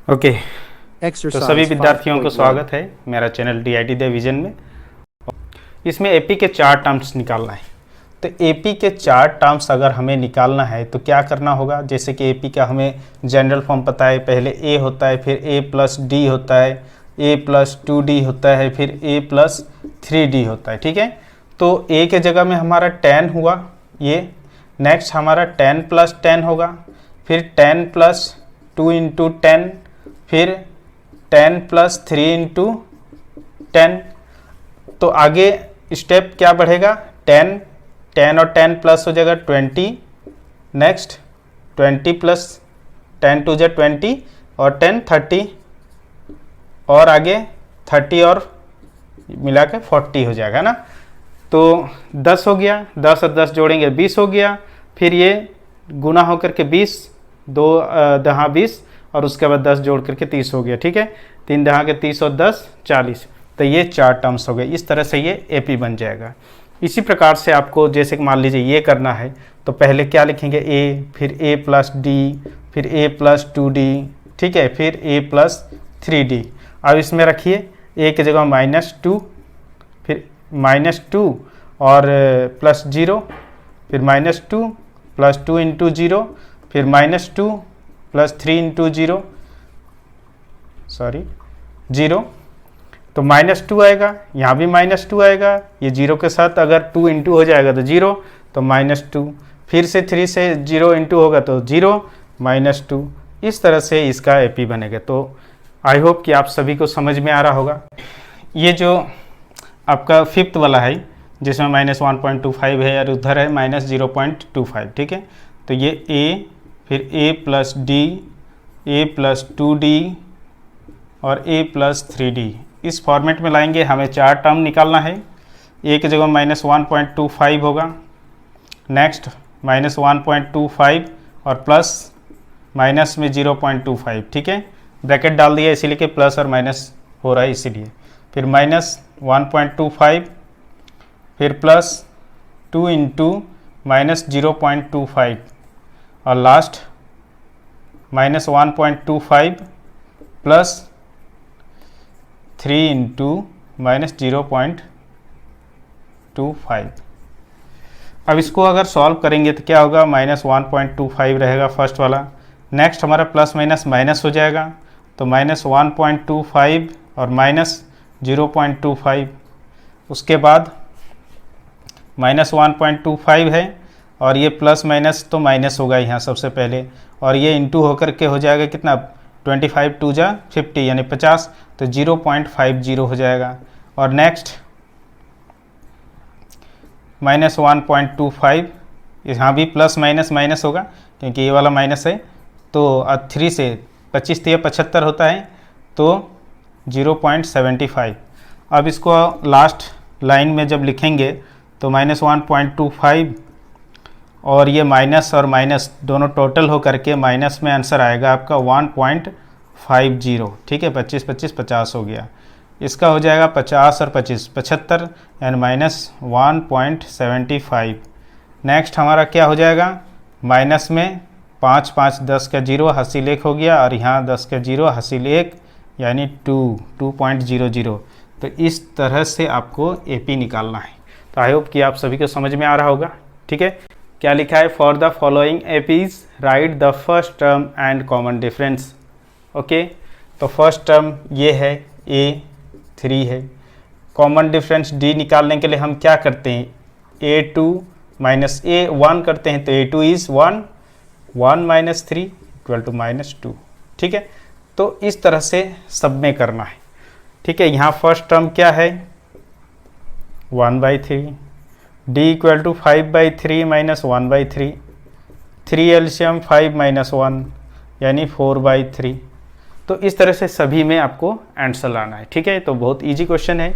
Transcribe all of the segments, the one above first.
Okay तो सभी विद्यार्थियों को स्वागत है मेरा चैनल DIT देव विजन में। इसमें एपी के 4 टर्म्स निकालना है। तो एपी के 4 टर्म्स अगर हमें निकालना है तो क्या करना होगा, जैसे कि एपी का हमें जनरल फॉर्म पता है, पहले ए होता है, फिर ए प्लस डी होता है, ए प्लस 2d होता है, फिर ए प्लस 3d होता है। ठीक है, तो ए के जगह में हमारा 10 हुआ ये, नेक्स्ट हमारा 10 प्लस 10 होगा, फिर 10 प्लस 2 इंटू 10, फिर 10 प्लस 3 इंटू 10। तो आगे स्टेप क्या बढ़ेगा, 10 और 10 प्लस हो जाएगा 20, नेक्स्ट 20 प्लस 10 टू जा 20 और 10 30, और आगे 30 और मिला के 40 हो जाएगा ना। तो 10 हो गया, 10 और 10 जोड़ेंगे 20 हो गया, फिर ये गुना होकर के 20, 2 दहा 20 और उसके बाद 10 जोड़ करके 30 हो गया। ठीक है, 3 दहा के 30 और 10 40। तो ये 4 टर्म्स हो गए। इस तरह से ये एपी बन जाएगा। इसी प्रकार से आपको जैसे कि मान लीजिए ये करना है तो पहले क्या लिखेंगे, ए, फिर ए प्लस डी, फिर ए प्लस 2d, ठीक है, फिर ए प्लस 3d। अब इसमें रखिए ए की जगह -2, फिर -2 और प्लस 0, फिर -2 प्लस 2 इंटू 0, फिर -2 प्लस 3 इंटू 0, 0। तो -2 आएगा, यहाँ भी -2 आएगा, ये 0 के साथ अगर 2 इंटू हो जाएगा तो 0, तो -2, फिर से 3 से 0 इंटू होगा तो 0 -2। इस तरह से इसका एपी बनेगा। तो आई होप कि आप सभी को समझ में आ रहा होगा। ये जो आपका 5th वाला है जिसमें -1.25 है और उधर है -0.25, ठीक है। तो ये a, फिर a plus D, a plus 2d और a प्लस 3d, इस फॉर्मेट में लाएंगे। हमें 4 टर्म निकालना है। a की जगह -1.25 होगा, नेक्स्ट -1.25 और प्लस माइनस में 0.25, ठीक है, ब्रैकेट डाल दिया इसीलिए कि प्लस और माइनस हो रहा है इसीलिए। फिर -1.25, फिर प्लस 2 इंटू -0.25 और लास्ट -1.25 प्लस 3 इंटू -0.25। अब इसको अगर सॉल्व करेंगे तो क्या होगा, -1.25 रहेगा फर्स्ट वाला, नेक्स्ट हमारा प्लस माइनस माइनस हो जाएगा, तो -1.25 और -0.25, उसके बाद -1.25 है और ये प्लस माइनस तो माइनस होगा यहाँ सबसे पहले, और ये इंटू होकर के हो जाएगा कितना, 25 2 जा 50 यानी 50, तो 0.50 हो जाएगा। और नेक्स्ट -1.25, यहाँ भी प्लस माइनस माइनस होगा क्योंकि ये वाला माइनस है, तो 3 से 25 से 75 होता है, तो 0.75। अब इसको लास्ट लाइन में जब लिखेंगे तो -1.25 और ये माइनस और माइनस दोनों टोटल हो करके माइनस में आंसर आएगा आपका 1.50, ठीक है, 25 25 50 हो गया। इसका हो जाएगा 50 और 25 75 एंड -1.75। नेक्स्ट हमारा क्या हो जाएगा, माइनस में 5 5 10 का 0 हासिल 1 हो गया, और यहाँ 10 का 0 हासिल 1 यानी 2.00। तो इस तरह से आपको एपी निकालना है। तो आई होप कि आप सभी को समझ में आ रहा होगा। ठीक है, क्या लिखा है, for the following APs right the first term and common difference. Okay, तो फर्स्ट टर्म ये है A3 है, कॉमन डिफरेंस D निकालने के लिए हम क्या करते हैं, A2 माइनस A1 करते हैं, तो A2 इज़ 1 1 - 3 = -2। ठीक है, तो इस तरह से सब में करना है। ठीक है, यहाँ फर्स्ट टर्म क्या है, 1/3, D = 5/3 - 1/3, 3 एलसीएम 5 - 1 यानी 4/3। तो इस तरह से सभी में आपको आंसर लाना है। ठीक है, तो बहुत इजी क्वेश्चन है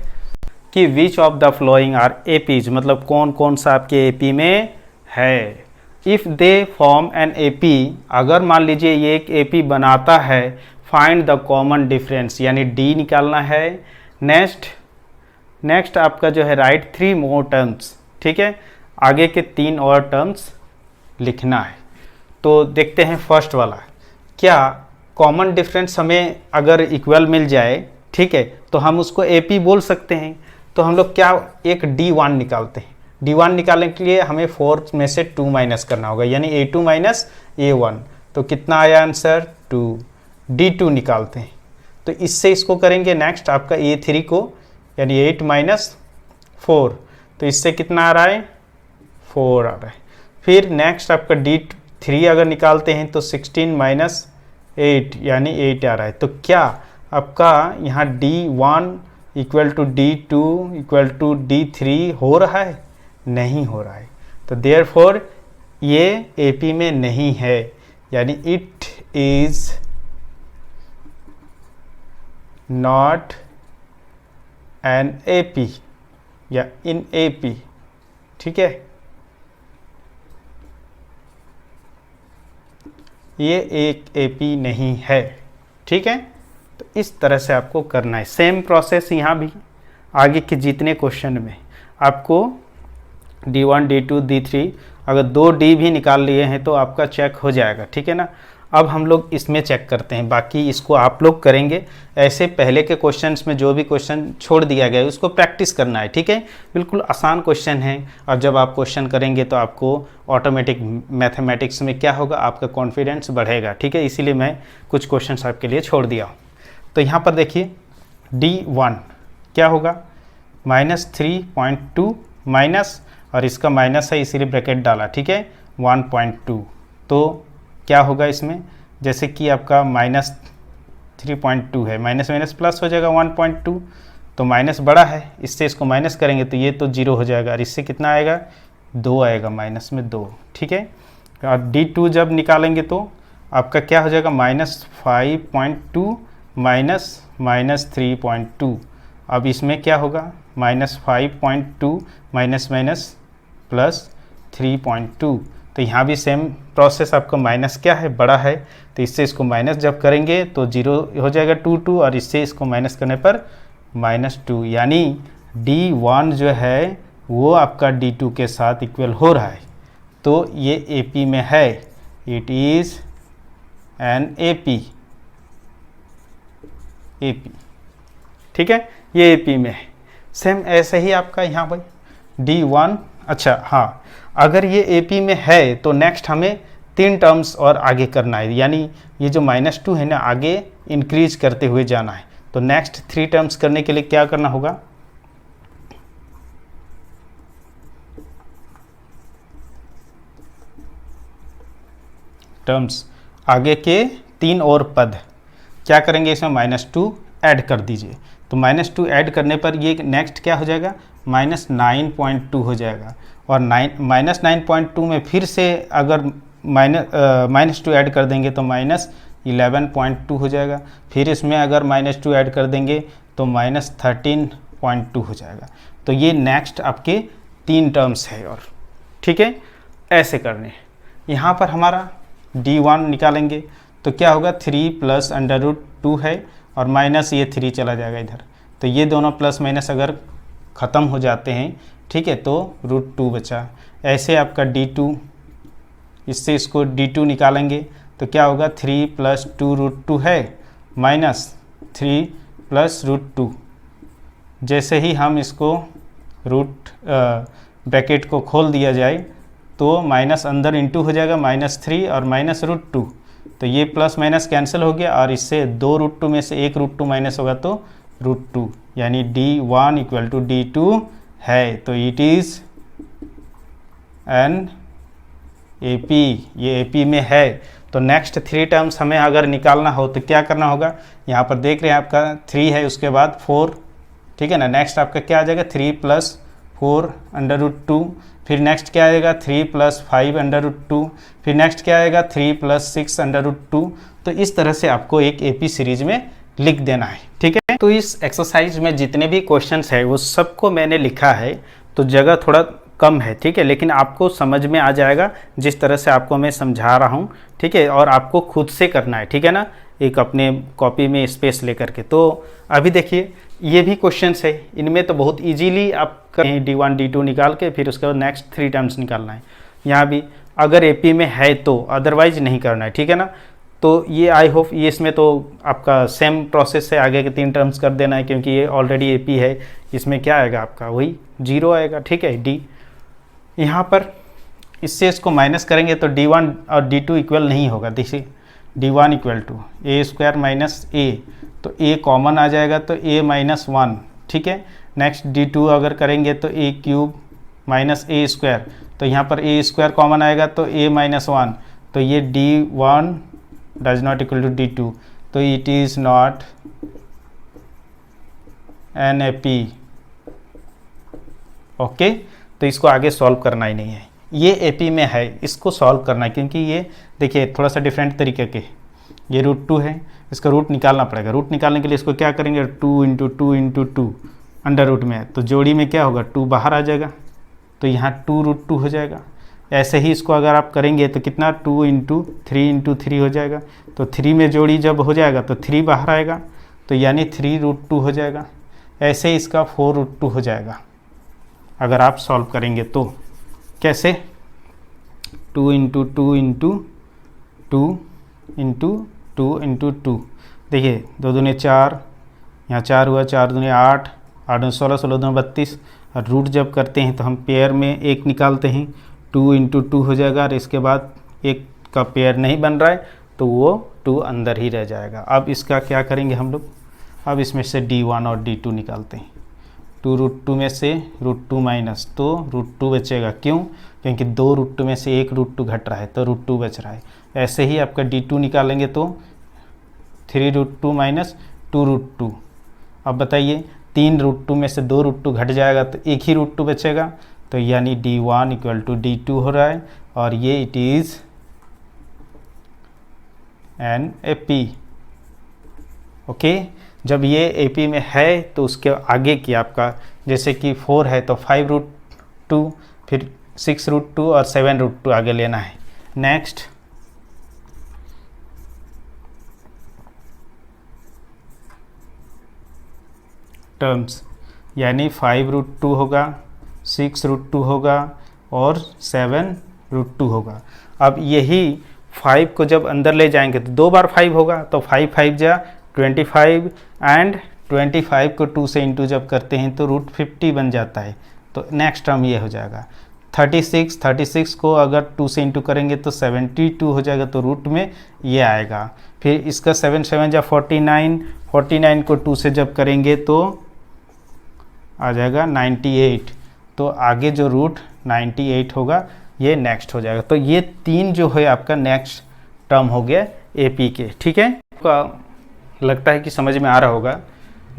कि which of the following are APs, मतलब कौन कौन सा आपके एपी में है। If they form an AP, अगर मान लीजिए ये एक एपी बनाता है, फाइंड द कॉमन डिफरेंस यानी डी निकालना है। नेक्स्ट आपका जो है राइट 3 मोर टर्म्स, ठीक है, आगे के 3 और टर्म्स लिखना है। तो देखते हैं फर्स्ट वाला, क्या कॉमन डिफरेंस हमें अगर इक्वल मिल जाए, ठीक है, तो हम उसको AP बोल सकते हैं। तो हम लोग क्या एक D1 निकालते हैं। D1 निकालने के लिए हमें 4 में से 2 माइनस करना होगा, यानी A2 माइनस A1। तो कितना आया आंसर 2। D2 निकालते हैं, तो इससे इसको करेंगे नेक्स्ट आपका A3 को, यानी 8 माइनस 4, तो इससे कितना आ रहा है 4 आ रहा है। फिर नेक्स्ट आपका D3 अगर निकालते हैं तो 16 माइनस 8 यानी 8 आ रहा है। तो क्या आपका यहाँ D1 equal to D2 equal to D3 हो रहा है? नहीं हो रहा है। तो देयरफॉर ये AP में नहीं है, यानी it is not an AP या इन AP, ठीक है। ये एक AP नहीं है, ठीक है। तो इस तरह से आपको करना है। सेम प्रोसेस यहाँ भी आगे के जितने क्वेश्चन में आपको D1 D2 D3 अगर 2D भी निकाल लिए हैं तो आपका चेक हो जाएगा, ठीक है ना। अब हम लोग इसमें चेक करते हैं, बाकी इसको आप लोग करेंगे। ऐसे पहले के क्वेश्चंस में जो भी क्वेश्चन छोड़ दिया गया है उसको प्रैक्टिस करना है, ठीक है। बिल्कुल आसान क्वेश्चन है, और जब आप क्वेश्चन करेंगे तो आपको ऑटोमेटिक मैथमेटिक्स में क्या होगा, आपका कॉन्फिडेंस बढ़ेगा, ठीक है। इसीलिए मैं कुछ क्वेश्चन आपके लिए छोड़ दिया हूँ। तो यहाँ पर देखिए D1 क्या होगा, -3.2 माइनस, और इसका माइनस है इसीलिए ब्रैकेट डाला, ठीक है, 1.2। तो क्या होगा इसमें, जैसे कि आपका -3.2 है, माइनस माइनस प्लस हो जाएगा 1.2, तो माइनस बड़ा है, इससे इसको माइनस करेंगे तो ये तो 0 हो जाएगा, और इससे कितना आएगा 2 आएगा, माइनस में 2, ठीक है। और D2 जब निकालेंगे तो आपका क्या हो जाएगा -5.2 माइनस 3.2। अब इसमें क्या होगा -5.2 माइनस माइनस प्लस 3.2। तो यहाँ भी सेम प्रोसेस, आपका माइनस क्या है बड़ा है, तो इससे इसको माइनस जब करेंगे तो 0 हो जाएगा 2 और इससे इसको माइनस करने पर -2, यानी D1 जो है वो आपका D2 के साथ इक्वल हो रहा है। तो ये AP में है, इट इज़ एन AP, ठीक है, ये AP में है। सेम ऐसे ही आपका यहाँ भाई D1, अच्छा हाँ, अगर ये AP में है तो नेक्स्ट हमें 3 टर्म्स और आगे करना है, यानी ये जो -2 है ना आगे इंक्रीज करते हुए जाना है। तो नेक्स्ट 3 टर्म्स करने के लिए क्या करना होगा, टर्म्स आगे के 3 और पद क्या करेंगे, इसमें -2 ऐड कर दीजिए। तो -2 ऐड करने पर ये नेक्स्ट क्या हो जाएगा -9.2 हो जाएगा, और -9.2 में फिर से अगर -2 ऐड कर देंगे तो -11.2 हो जाएगा। फिर इसमें अगर -2 ऐड कर देंगे तो -13.2 हो जाएगा। तो ये नेक्स्ट आपके 3 टर्म्स है, और ठीक है ऐसे करने हैं। यहाँ पर हमारा D1 निकालेंगे तो क्या होगा 3 + √2 है, और माइनस ये 3 चला जाएगा इधर, तो ये दोनों प्लस माइनस अगर ख़त्म हो जाते हैं, ठीक है, तो √2 बचा। ऐसे आपका D2, इससे इसको D2 निकालेंगे तो क्या होगा 3 + 2√2 है, -3 + √2। जैसे ही हम इसको ब्रैकेट को खोल दिया जाए तो माइनस अंदर इंटू हो जाएगा, -3 और -√2, तो ये प्लस माइनस कैंसिल हो गया, और इससे 2 √2 में से 1 √2 माइनस होगा तो √2, यानी D1 = D2 है। तो इट इज़ एन AP, ये AP में है। तो नेक्स्ट 3 टर्म्स हमें अगर निकालना हो तो क्या करना होगा, यहाँ पर देख रहे हैं आपका 3 है, उसके बाद 4, ठीक है ना। नेक्स्ट आपका क्या आ जाएगा 3 + 4 √2, फिर नेक्स्ट क्या आएगा 3 + 5 √2, फिर नेक्स्ट क्या आएगा 3 + 6 √2। तो इस तरह से आपको एक AP सीरीज में लिख देना है, ठीक है। तो इस एक्सरसाइज में जितने भी क्वेश्चंस है वो सबको मैंने लिखा है, तो जगह थोड़ा कम है, ठीक है, लेकिन आपको समझ में आ जाएगा जिस तरह से आपको मैं समझा रहा हूँ, ठीक है। और आपको खुद से करना है, ठीक है ना, एक अपने कॉपी में स्पेस लेकर के। तो अभी देखिए ये भी क्वेश्चंस है, इनमें तो बहुत इजीली आप करें D1 D2 निकाल के, फिर उसके बाद नेक्स्ट 3 टर्म्स निकालना है। यहाँ भी अगर AP में है तो, अदरवाइज नहीं करना है, ठीक है ना। तो ये आई होप ये इसमें तो आपका सेम प्रोसेस है, आगे के 3 टर्म्स कर देना है क्योंकि ये ऑलरेडी एपी है। इसमें क्या आएगा आपका वही 0 आएगा, ठीक है। डी यहाँ पर इससे इसको माइनस करेंगे तो d1 और d2 इक्वल नहीं होगा। देखिए d1 equal to a square minus a, तो a कॉमन आ जाएगा तो a माइनस 1, ठीक है। नेक्स्ट d2 अगर करेंगे तो a cube minus A square, तो यहाँ पर a स्क्वायर कॉमन आएगा तो a माइनस 1, तो ये d1 does not equal to d2, तो it is not an AP. Okay, तो इसको आगे सॉल्व करना ही नहीं है, ये एपी में है, इसको सॉल्व करना है क्योंकि ये देखिए थोड़ा सा डिफरेंट तरीके के, ये √2 है, इसका रूट निकालना पड़ेगा। रूट निकालने के लिए इसको क्या करेंगे 2 इंटू 2 इंटू 2 अंडर रूट में है, तो जोड़ी में क्या होगा 2 बाहर आ जाएगा, तो यहाँ 2√2 हो जाएगा। ऐसे ही इसको अगर आप करेंगे तो कितना 2 इंटू 3 हो जाएगा, तो 3 में जोड़ी जब हो जाएगा तो 3 बाहर आएगा, तो यानी 3√2 हो जाएगा। ऐसे इसका 4√2 हो जाएगा अगर आप सॉल्व करेंगे तो। कैसे 2 इंटू 2 इंटू 2 इंटू 2 इंटू 2, देखिए 2 दूनी 4, यहाँ 4 हुआ, 4 दूनी 8, 8 दूनी 16, 16 दूनी 32, और रूट जब करते हैं तो हम पेयर में एक निकालते हैं, 2 इंटू 2 हो जाएगा, और इसके बाद एक का पेयर नहीं बन रहा है तो वो 2 अंदर ही रह जाएगा। अब इसका क्या करेंगे हम लोग, अब इसमें से d1 और d2 निकालते हैं। 2√2 में से √2 माइनस, तो √2 बचेगा, क्यों, क्योंकि 2√2 में से एक √2 घट रहा है तो √2 बच रहा है। ऐसे ही आपका d2 निकालेंगे तो 3√2 माइनस 2√2। अब बताइए 3√2 में से 2√2 घट जाएगा तो एक ही √2 बचेगा, तो यानी d1 इक्वल टू d2 हो रहा है, और ये it is an AP. Okay, जब ये एपी में है तो उसके आगे की आपका जैसे कि 4 है तो 5√2, फिर 6√2 और 7√2 आगे लेना है। नेक्स्ट टर्म्स, यानी 5√2 होगा, 6√2 होगा और 7√2 होगा। अब यही 5 को जब अंदर ले जाएंगे तो 2 बार 5 होगा, तो 5 5 जा 25, एंड 25 को 2 से इंटू जब करते हैं तो √50 बन जाता है, तो नेक्स्ट टर्म ये हो जाएगा। 36 को अगर 2 से इंटू करेंगे तो 72 हो जाएगा, तो रूट में ये आएगा। फिर इसका 7 7 जा 49 को 2 से जब करेंगे तो आ जाएगा 98, तो आगे जो रूट 98 होगा ये नेक्स्ट हो जाएगा। तो ये 3 जो है आपका नेक्स्ट टर्म हो गया एपी के, ठीक है। आपका लगता है कि समझ में आ रहा होगा।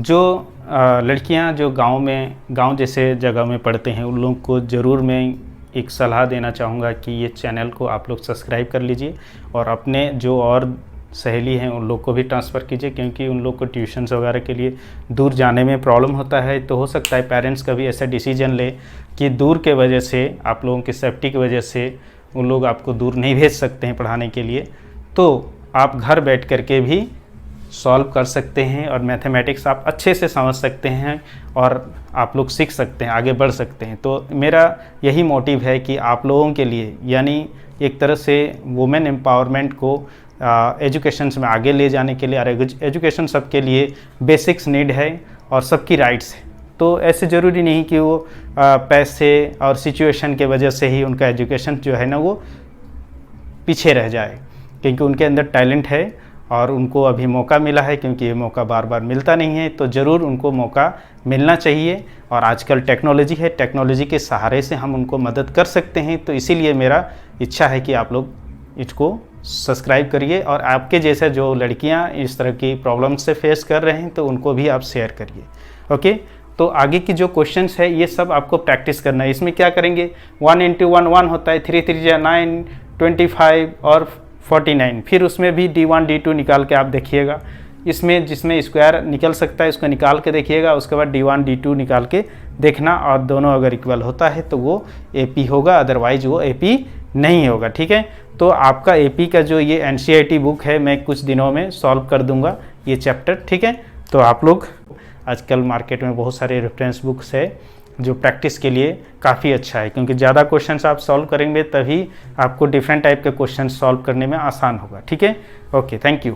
जो लड़कियां जो गांव जैसे जगह में पढ़ते हैं उन लोगों को ज़रूर मैं एक सलाह देना चाहूँगा कि ये चैनल को आप लोग सब्सक्राइब कर लीजिए, और अपने जो और सहेली हैं उन लोग को भी ट्रांसफ़र कीजिए, क्योंकि उन लोग को ट्यूशन्स वगैरह के लिए दूर जाने में प्रॉब्लम होता है। तो हो सकता है पेरेंट्स कभी ऐसा डिसीजन ले कि दूर के वजह से, आप लोगों की सेफ्टी की वजह से उन लोग आपको दूर नहीं भेज सकते हैं पढ़ाने के लिए, तो आप घर बैठ करके भी सॉल्व कर सकते हैं और मैथमेटिक्स आप अच्छे से समझ सकते हैं और आप लोग सीख सकते हैं, आगे बढ़ सकते हैं। तो मेरा यही मोटिव है कि आप लोगों के लिए, यानी एक तरह से वुमेन एम्पावरमेंट को एजुकेशन में आगे ले जाने के लिए, और एजुकेशन सबके लिए बेसिक्स नीड है और सबकी राइट्स है। तो ऐसे ज़रूरी नहीं कि वो पैसे और सिचुएशन के वजह से ही उनका एजुकेशन जो है ना वो पीछे रह जाए, क्योंकि उनके अंदर टैलेंट है और उनको अभी मौका मिला है, क्योंकि ये मौका बार बार मिलता नहीं है, तो ज़रूर उनको मौका मिलना चाहिए। और आजकल टेक्नोलॉजी है, टेक्नोलॉजी के सहारे से हम उनको मदद कर सकते हैं। तो इसीलिए मेरा इच्छा है कि आप लोग इसको सब्सक्राइब करिए, और आपके जैसे जो लड़कियां इस तरह की प्रॉब्लम से फेस कर रहे हैं तो उनको भी आप शेयर करिए। ओके, तो आगे की जो क्वेश्चंस है ये सब आपको प्रैक्टिस करना है। इसमें क्या करेंगे, 1 × 1 1 होता है, 3 3 9 25 और 49, फिर उसमें भी d1 d2 निकाल के आप देखिएगा। इसमें जिसमें स्क्वायर निकल सकता है उसको निकाल के देखिएगा, उसके बाद d1 d2 निकाल के देखना, और दोनों अगर इक्वल होता है तो वो एपी होगा, अदरवाइज वो एपी नहीं होगा। ठीक है, तो आपका एपी का जो ये एनसीईआरटी बुक है मैं कुछ दिनों में सॉल्व कर दूंगा ये चैप्टर। ठीक है, तो आप लोग, आजकल मार्केट में बहुत सारे रेफरेंस बुक्स है, जो प्रैक्टिस के लिए काफ़ी अच्छा है, क्योंकि ज़्यादा क्वेश्चंस आप सॉल्व करेंगे तभी आपको डिफरेंट टाइप के क्वेश्चन सॉल्व करने में आसान होगा। ठीक है, ओके, थैंक यू।